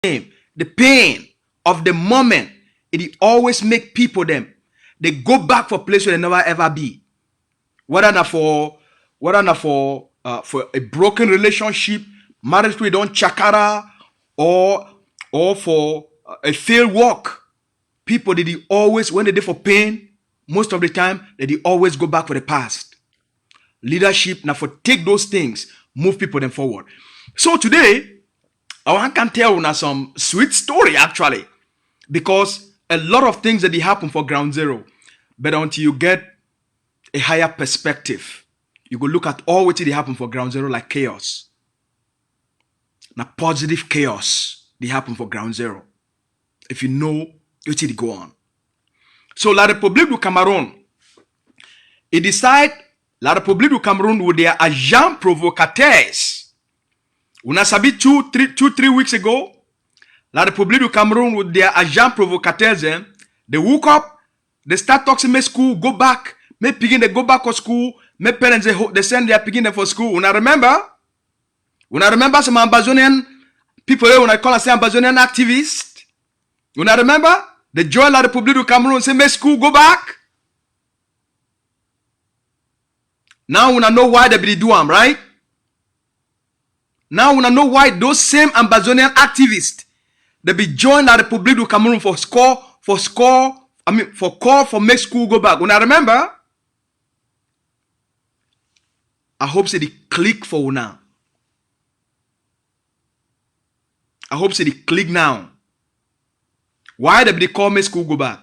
the pain of the moment, it always make people them. They go back for place where they never ever be. Whether not for a broken relationship, marriage we don't chakara, or for a failed work. People they always, when they do for pain, most of the time they always go back for the past. Leadership now for take those things, move people them forward. So today, I can tell you some sweet story actually, because a lot of things that they happen for ground zero, but until you get a higher perspective, you go look at all what they happen for ground zero like chaos. Now positive chaos they happen for ground zero. If you know what they go on. So La République du Cameroun, it decide La République du Cameroun with their agents provocateurs. Una sabi 2-3 weeks ago, La République du Cameroun with their agents provocateurs, they woke up, they start talking to school, go back, may begin they go back to school, my parents they send their begin for school. Una remember? Una remember some Ambazonian people when I call us Ambazonian activists? Una remember? They join La République du Cameroun, say, may school go back. Now we know why they be doing, right? Now we know why those same Ambazonian activists they be join La République du Cameroun for call for make school go back. When I remember, I hope say they click for now. I hope say they click now. Why they call me school go back?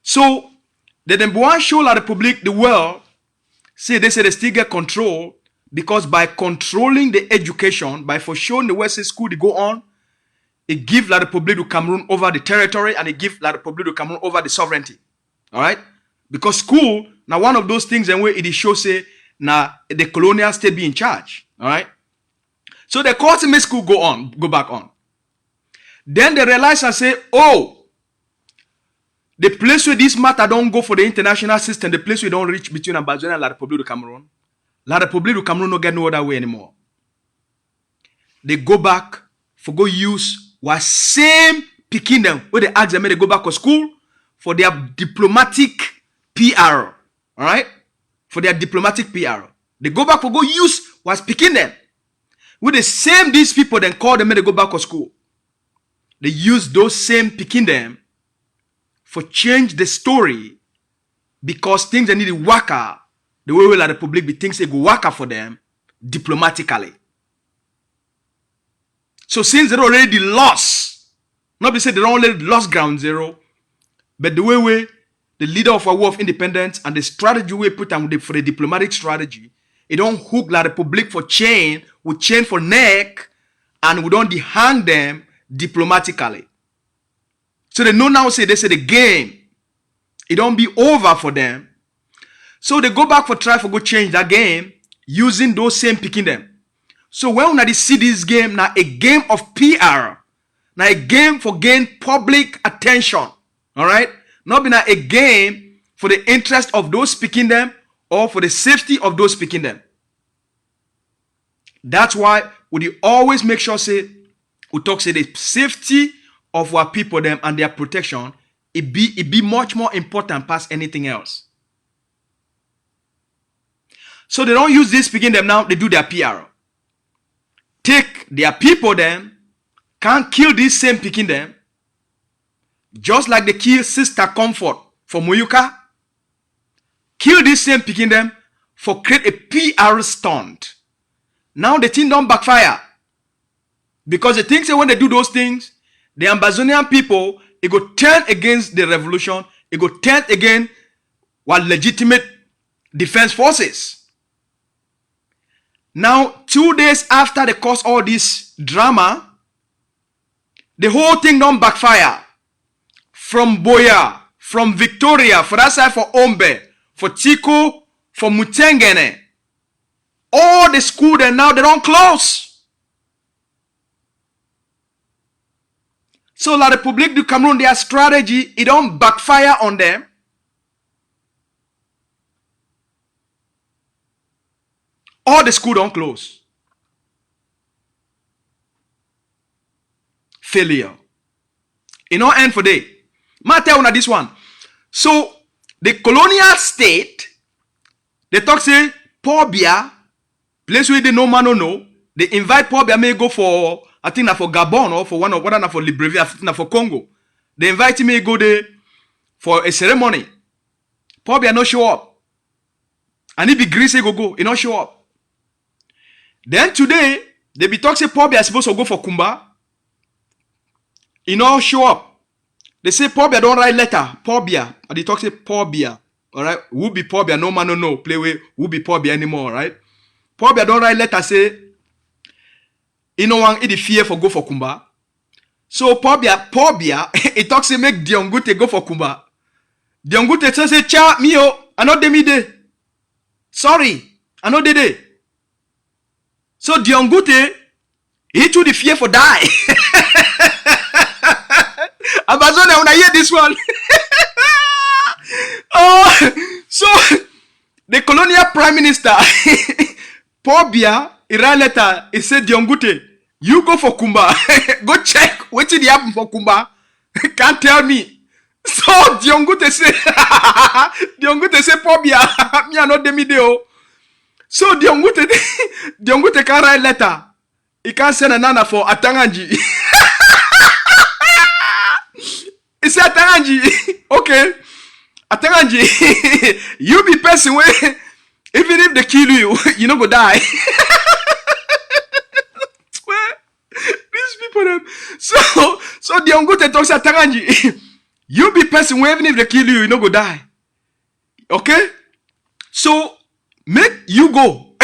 So the number one show La République the world say they still get control, because by controlling the education, by for showing the West school to go on, it gives La République du Cameroun over the territory, and it gives La République du Cameroun over the sovereignty. All right? Because school, now one of those things and where it shows say now the colonial state be in charge. All right? So the court make school go back on. Then they realize and say, oh, the place where this matter don't go for the international system, the place where don't reach between Ambazonia and La République du Cameroun, La République du Cameroun no get no other way anymore. They go back for go use what same picking them where they ask them they go back to school for their diplomatic PR. Alright? For their diplomatic PR. They go back for go use what's picking them. With the same these people then call them when they go back to school. They use those same picking them for change the story, because things they need to work out the way La République be things they go work out for them diplomatically. So since they already lost, not be said they don't already lost ground zero, but the way the leader of our war of independence and the strategy we put on for the diplomatic strategy, it don't hook La République for chain, we chain for neck, and we don't hang them diplomatically. So they know now say they say the game, it don't be over for them. So they go back for try for go change that game using those same picking them. So when we see this game now a game of PR, now a game for gain public attention. All right, not be now a game for the interest of those picking them or for the safety of those picking them. That's why we always make sure say we talk say the safety of our people them and their protection, it be much more important past anything else. So they don't use this picking them now, they do their PR. Take their people them, can't kill this same picking them, just like they kill Sister Comfort for Moyuka. Kill this same picking them for create a PR stunt. Now the thing don't backfire. Because the things say when they do those things, the Ambazonian people, it go turn against the revolution, it go turn against what legitimate defense forces. Now, 2 days after they cause all this drama, the whole thing don't backfire. From Boya, from Victoria, for that side for Ombe, for Tico, for Mutengene, all the school there now, they don't close. So La République du Cameroun, their strategy, it don't backfire on them. All the school don't close. failure. It no end for day. Ma tell una this one. So the colonial state, they talk say Paul Biya, place where they no man no. They invite Paul Biya may go for, I think na for Gabon or for one of what for Libreville, I think na for Congo. They invite him to go there for a ceremony. Paul Biya no show up. And he be greasy go, he no show up. Then today, they be talk say Paul Biya supposed to go for Kumba. He no show up. They say Paul Biya don't write letter. Paul Biya. And they talk say Paul Biya. Alright? Who be Paul Biya? No man no. Play with who be Paul Biya anymore, right? Paul Biya don't write letter say he no want the fear for go for Kumba. So Paul Biya, he talks say make Diongute go for Kumba. Diongute say cha me I not demi de. Sorry, I not de. So Diongute, he too the fear for die. Ambazonian, when I hear this one. Oh, so the colonial prime minister, Paul Biya, he write letter, he said, Diongute, you go for Kumba. Go check what did happen for Kumba. Can't tell me. So Diongute say, Paul Biya, me are not demideo. So Diongute can write letter. He can send a nana for Atanganji. He said, Atanganji, okay. Atanganji, you be person way, even if they kill you, you no go die. These people, them. So the Ongute talks Atanganji, you be person way, even if they kill you, you no go die. Okay? So, make you go.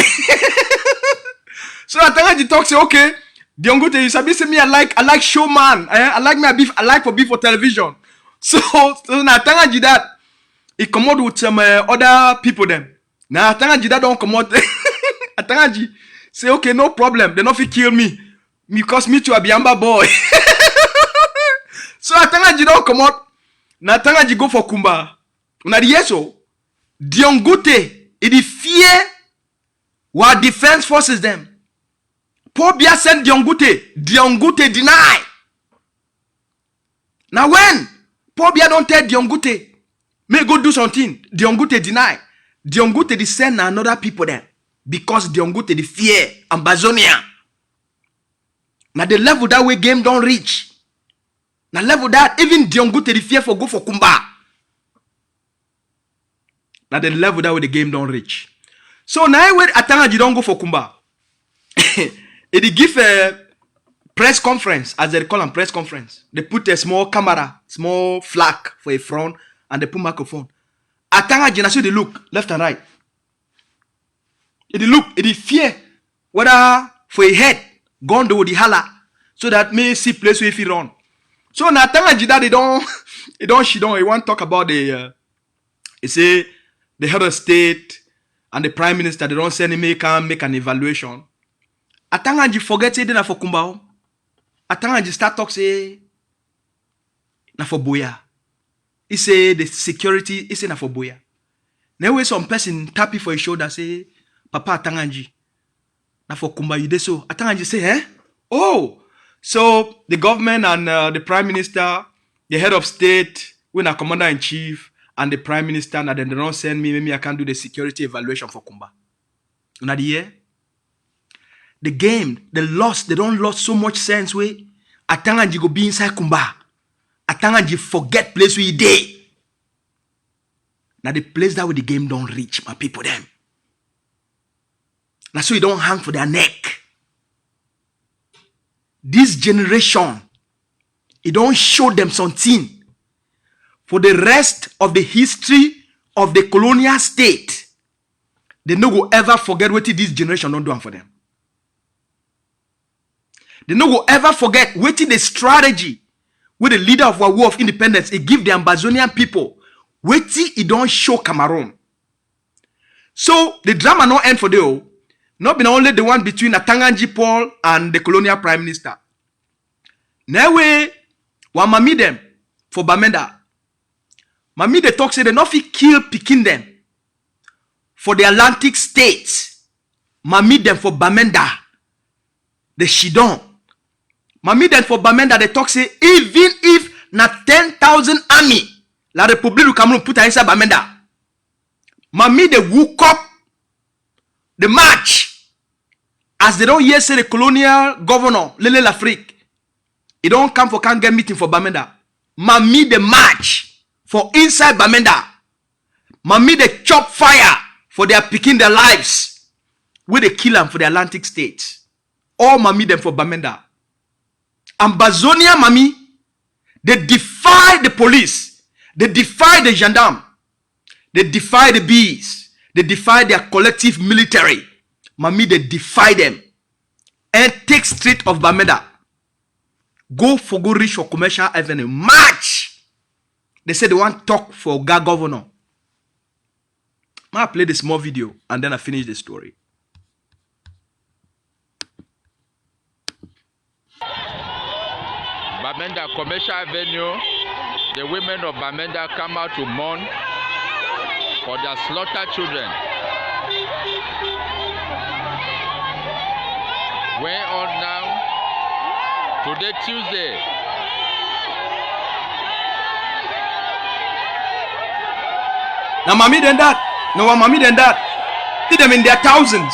So Atanganji talks, say, okay, the Ongute, you sabi say me, I like showman. I like for beef for television. So now Atanganji that he come out with some other people them. Now Atanganji that don't come out. Atanganji say okay, no problem. They not fit kill me because me too a Biamba boy. So Atanganji don't come out. Now Atanganji go for Kumba. Now the yeso Diongute it the fear what defense forces them. Paul Biya sent Diongute deny. Now when Paul Biya don't tell Diongute, may go do something, Diongute deny. Diongute they send another people there. Because Diongute the fear Ambazonian. Now the level that way game don't reach. Now level that even Diongute the fear for go for Kumba. Now the level that way the game don't reach. So now when Atanganji don't go for Kumba. It give a press conference, as they call them press conference. They put a small camera, small flag for a front, and they put microphone. Atanganji, na so they look left and right. It look, it fear whether for a head gone to the hala, so that may see place where if he run. So now Atanganji that they don't he want to talk about the he say the head of state and the prime minister. They don't send him make an evaluation. Atanganji forget say na for Kumba. Atanganji start talk say na for Boya. He say the security he say na for Boya. Now when some person tap you for his shoulder say, Papa Atanganji, na for Kumba you dey so. Atanganji say, eh? Oh, so the government and the prime minister, the head of state, when a commander in chief and the prime minister, and then they don't send me, maybe I can do the security evaluation for Kumba. Una the year? The game, they don't lost so much sense way. Atanganji go be inside Kumba. Atanganji forget place where he dey. Now the place that where the game don't reach, my people them. Now so you don't hang for their neck. This generation, it don't show them something. For the rest of the history of the colonial state, they no go ever forget what this generation don't do for them. They no go ever forget waiting the strategy with the leader of our war of independence. It give the Ambazonian people waiting it don't show Cameroun. So the drama no end for them. Not been only the one between Atanganji Paul and the colonial prime minister. Now we mami them for Bamenda. Mami they talk say they not fit kill Pikin them for the Atlantic states. Mami them for Bamenda. The Shidon. Mami then for Bamenda they talk say even if na 10,000 army la Republic du Cameroun put inside Bamenda. Mami they woke up the march as they don't hear say the colonial governor Lele L'Afrique. He don't come for can't get meeting for Bamenda. Mami the march for inside Bamenda. Mami they chop fire for their picking their lives. Where they kill them for the Atlantic states. All Mami them for Bamenda. Ambazonian Mami, they defy the police. They defy the gendarme. They defy the bees. They defy their collective military. Mami, they defy them. And take street of Bamenda. Go reach for Commercial Avenue. March. They say they want talk for Oga governor. I play the small video and then I finish the story. Bamenda Commercial Avenue, the women of Bamenda come out to mourn for their slaughtered children. Where on now, today Tuesday, now Mami than that. No one Mami than that. See them in their thousands.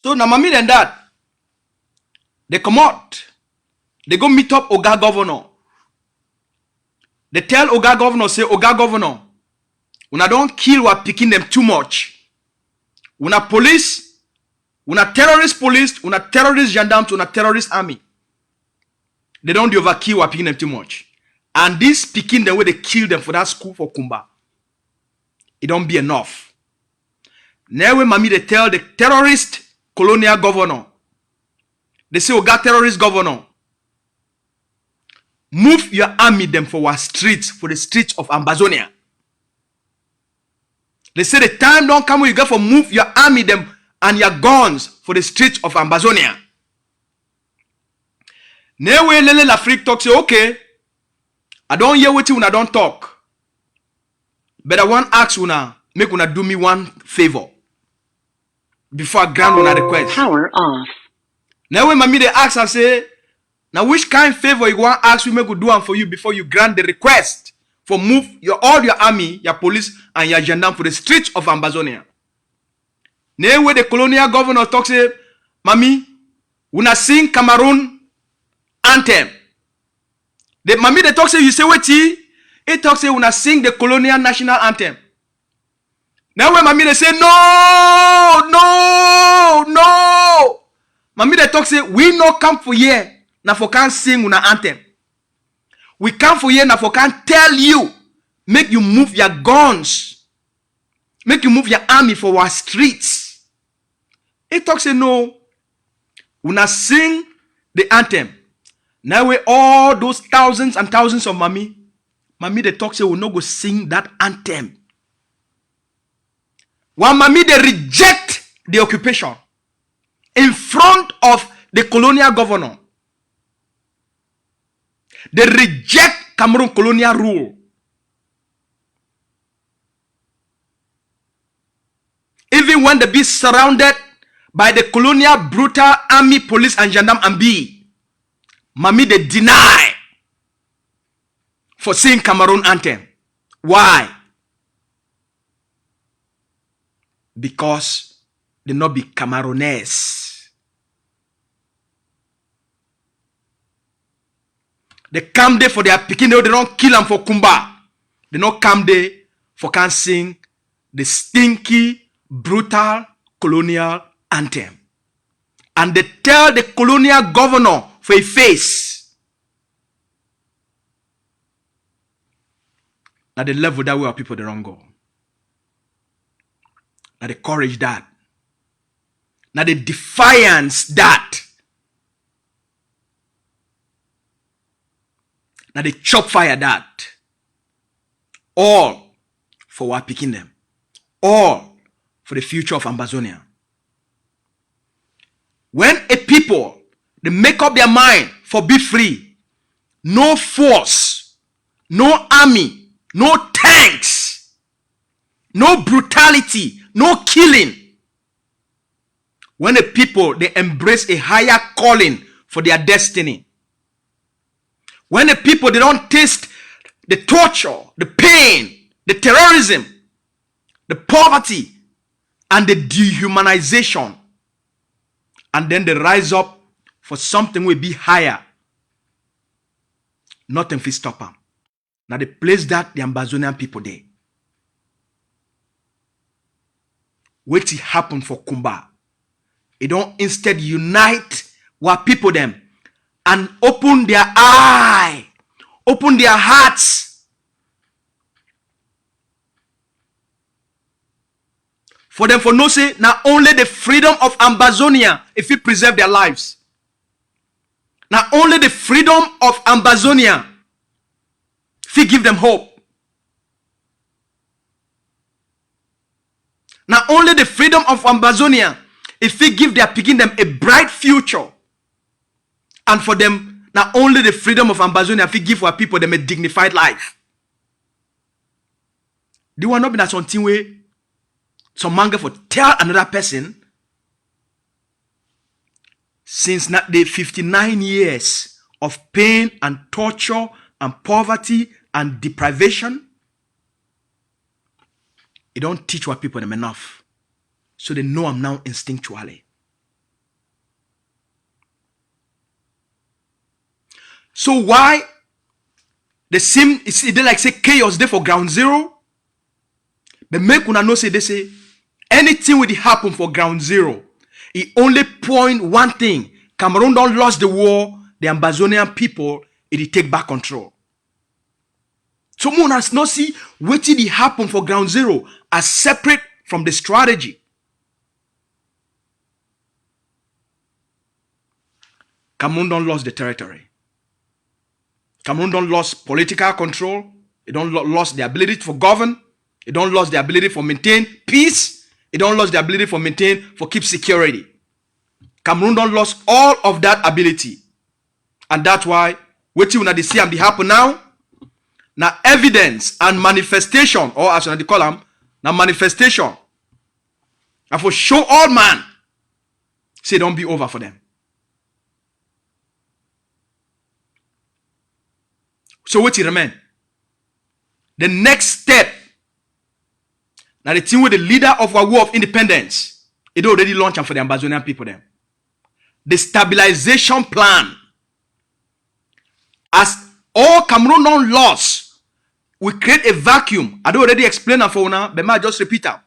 So now Mami than that. They come out. They go meet up Oga governor. They tell Oga governor, say, Oga governor, una don't kill or picking them too much. Una police, una terrorist police, una terrorist gendarmes, una terrorist army. They don't do overkill or picking them too much. And this picking them where they kill them for that school for Kumba. It don't be enough. Now when Mami they tell the terrorist colonial governor, they say, Oga terrorist governor, move your army them for our streets, for the streets of Ambazonia. They say the time don't come when you go for move your army them and your guns for the streets of Ambazonia. Now when Lele L'Afrique talk, say, okay, I don't hear what you una don't talk. But I want ask una, make una do me one favor. Before I grant una request. Power off. Now when Mami they ask and say, now which kind of favor you want to ask we make do one for you before you grant the request for move all your army, your police and your gendarme for the streets of Ambazonia. Now where the colonial governor talks say, Mami, una sing Cameroun anthem. The Mami they talk say you say what he talks say una sing the colonial national anthem. Now when Mami they say no. Mami they talk say we no come for here. Now for can sing una anthem. We come for here now for can tell you, make you move your guns, make you move your army for our streets. He talks say no, una sing the anthem. Now we all those thousands and thousands of Mami they talk say we no go sing that anthem. When Mami they reject the occupation in front of the colonial governor. They reject Cameroon colonial rule. Even when they be surrounded by the colonial brutal army, police and gendarme and be, Mami they deny for singing Cameroon anthem. Why? Because they not be Cameroonese. They come there for their picking. They don't kill them for Kumba. They don't come there for can sing the stinky, brutal colonial anthem. And they tell the colonial governor for a face. At the level that we are people they don't go. Now the courage that. Now the defiance that. Now they chop fire that. All for what picking them. All for the future of Ambazonia. When a people, they make up their mind for be free, no force, no army, no tanks, no brutality, no killing. When a people, they embrace a higher calling for their destiny. When a people, they don't taste the torture, the pain, the terrorism, the poverty, and the dehumanization, and then they rise up for something will be higher, nothing will stop them. Now the place that the Ambazonian people there. What happened for Kumba? It don't instead unite what people them and open their eye, open their hearts for them for no say not only the freedom of Ambazonia if we preserve their lives. Not only the freedom of Ambazonia if we give them hope. Not only the freedom of Ambazonia if we give their picking them a bright future. And for them, not only the freedom of Ambazonia if we give our people them a dignified life. They will not be that something way some manga for tell another person since not the 59 years of pain and torture and poverty and deprivation. It don't teach what people them enough. So they know I'm now instinctually. So why the same is they like say chaos there for ground zero? But make una know say they say anything will happen for ground zero. It only point one thing. Cameroun don't lost the war, the Ambazonian people, it take back control. So one has not see what did happen for ground zero as separate from the strategy. Cameroun don't lost the territory. Cameroun don't lost political control. It don't lost the ability to govern. It don't lost the ability for maintain peace. It don't lost the ability for maintain for keep security. Cameroun don't lost all of that ability. And that's why what you wanna see and be happen now. Now evidence and manifestation, or as you call them, now manifestation. And for show all man, say don't be over for them. So what you remain? The next step. Now the thing with the leader of our war of independence, it already launched for the Ambazonian people then. The stabilization plan. As all Cameroon non lost, we create a vacuum. I don't already explain that for now, but I just repeat that.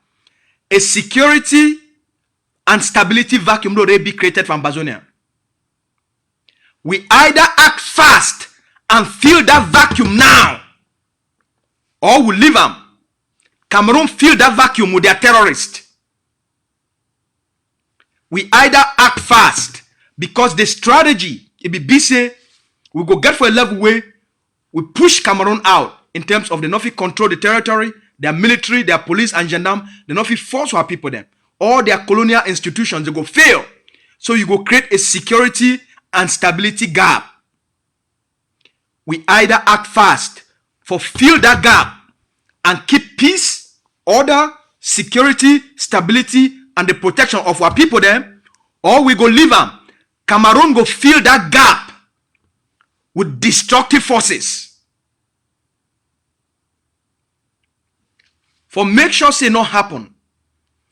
A security and stability vacuum will already be created for Ambazonia. We either act fast and fill that vacuum now, or we leave them. Cameroon fill that vacuum with their terrorists. We either act fast because the strategy it be busy, we go get for a level where we push Cameroun out in terms of the not control the territory, their military, their police and gendarme, they not force our people them. All their colonial institutions they go fail. So you go create a security and stability gap. We either act fast for fill that gap and keep peace, order, security, stability, and the protection of our people then, or we go leave them. Cameroon go fill that gap with destructive forces. For make sure say not happen,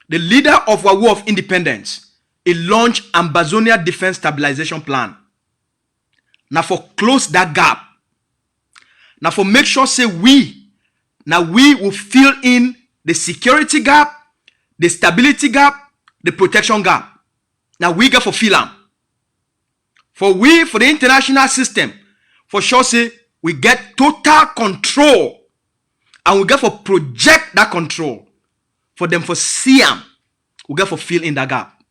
the leader of our war of independence, he launched Ambazonia Defense Stabilization Plan. Now for close that gap. Now for make sure say we will fill in the security gap, the stability gap, the protection gap. Now we get for fill them. For the international system, for sure say we get total control and we get for project that control. For them for see them, we get for fill in that gap.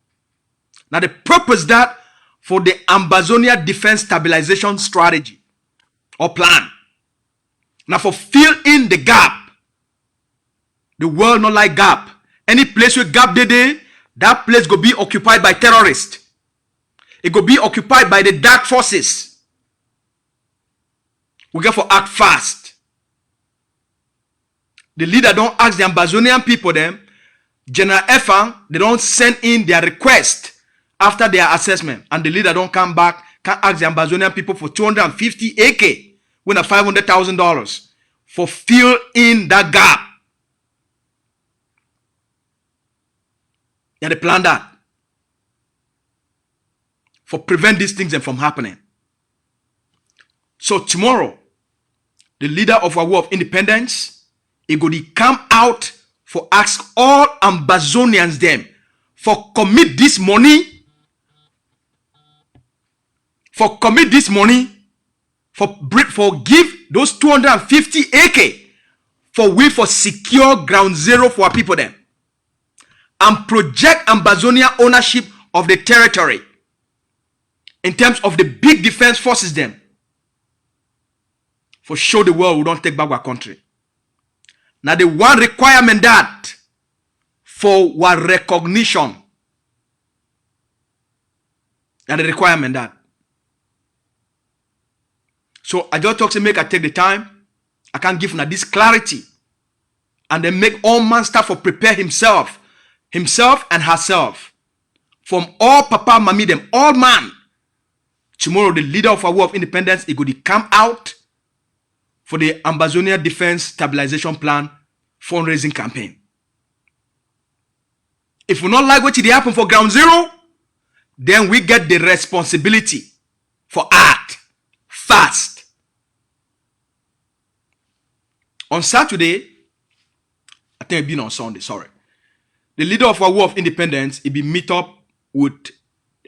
Now the purpose that for the Ambazonia Defense Stabilization Strategy or plan. Now for fill in the gap. The world not like gap. Any place where gap they, that place go be occupied by terrorists. It go be occupied by the dark forces. We get for act fast. The leader don't ask the Ambazonian people them. General Efang, they don't send in their request after their assessment. And the leader don't come back, can ask the Ambazonian people for 250 AK, with a $500,000 for fill in that gap. Yeah, they plan that. For prevent these things from happening. So tomorrow, the leader of our war of independence, he go to come out for ask all Ambazonians them for commit this money, for give those 250 AK for secure ground zero for our people them and project Ambazonian ownership of the territory in terms of the big defense forces them for show the world we don't take back our country. Now the one requirement that for our recognition. Now the requirement that. So I just talk to make I take the time. I can give now this clarity. And then make all man start for prepare himself and herself. From all papa, mommy, them, all man. Tomorrow the leader of our war of independence, he go to come out for the Ambazonian Defense Stabilization Plan fundraising campaign. If we not like what did happen for ground zero, then we get the responsibility for act fast. On Saturday, I think it been on Sunday, sorry. The leader of our war of independence, he be meet up with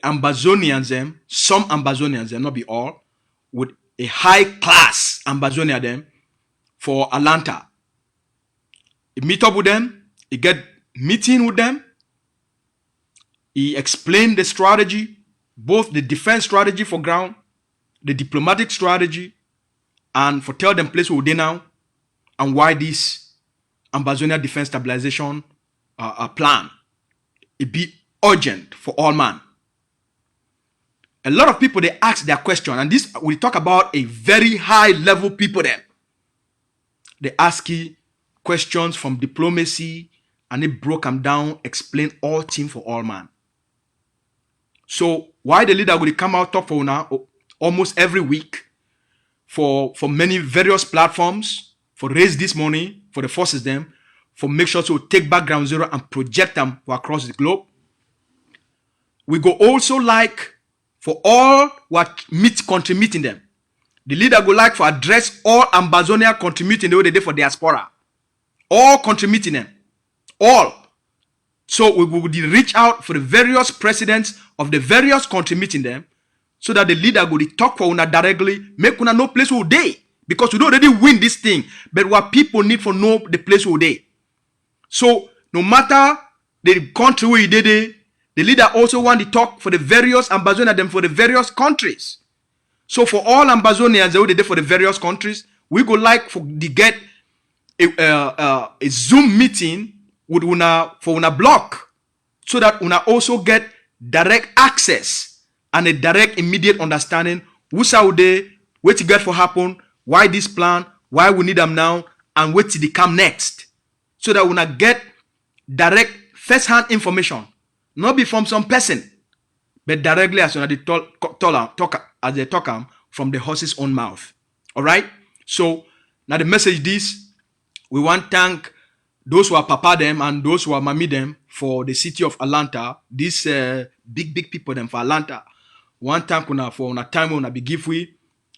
Ambazonians them, some Ambazonians them, not be all, with a high class Ambazonia them for Atlanta. He meet up with them, he get meeting with them, he explained the strategy, both the defense strategy for ground, the diplomatic strategy, and for tell them place where they now and why this Ambazonia defense stabilization plan it be urgent for all man. A lot of people they ask their question, and this we talk about a very high level people there. They ask you questions from diplomacy, and it broke them down, explain all things for all man. So why the leader will come out top for now almost every week for many various platforms for raise this money for the forces them for make sure to take back ground zero and project them across the globe. We go also like for all what contributing them. The leader go like for address all Ambazonia contributing the way they did for diaspora. All contributing them. All. So we will reach out for the various presidents of the various contributing them so that the leader go to talk for una directly, make una know place where they. Because we don't already win this thing, but what people need for know the place where they. So no matter the country where you did it, the leader also want to talk for the various Ambazonians them for the various countries. So for all Ambazonians they did for the various countries, we go like for the get a Zoom meeting with una block so that una also get direct access and a direct immediate understanding who's out there, what to get for happen, why this plan, why we need them now, and what to come next. So that una get direct first-hand information. Not be from some person, but directly as they talk from the horse's own mouth. All right. So now the message this: we want to thank those who are papa them and those who are mommy them for the city of Atlanta. These big people them for Atlanta. One thank una for una time una be give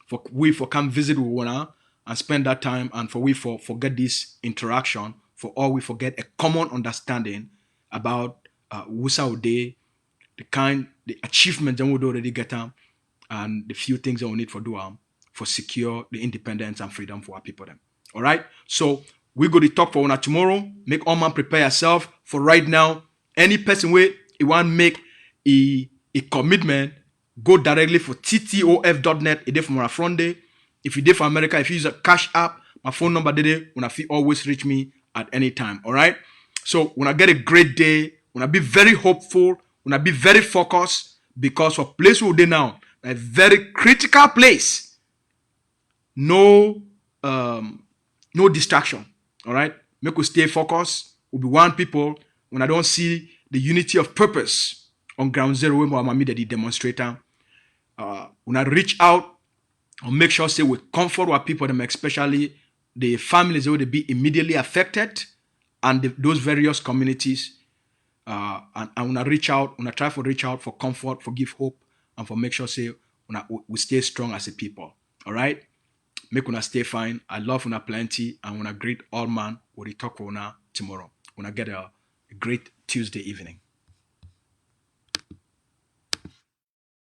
for come visit with una and spend that time, and for we for get this interaction, for all we forget a common understanding about Wusa Ode, the achievements that we already get them, and the few things that we need for do for secure the independence and freedom for our people them. All right. So we go to talk for una tomorrow. Make all man prepare yourself for right now. Any person where you want to make a commitment, go directly for ttof.net. It is from our front day. If you did for America, if you use a cash app, my phone number today, when I feel always reach me at any time. All right. So when I get a great day, when I be very hopeful, when I be very focused, because for place we dey now, a very critical place. No no distraction. All right. Make we stay focused. We'll be one people. When I don't see the unity of purpose on ground zero, when my mommy the demonstrator, when I reach out and make sure say we comfort our people, them especially the families that will be immediately affected and those various communities. And when I reach out, when I try to reach out for comfort, for give hope, and for make sure say we stay strong as a people. All right. Make una stay fine. I love una plenty, and when I greet all man, we'll talk una tomorrow. When I get a great Tuesday evening.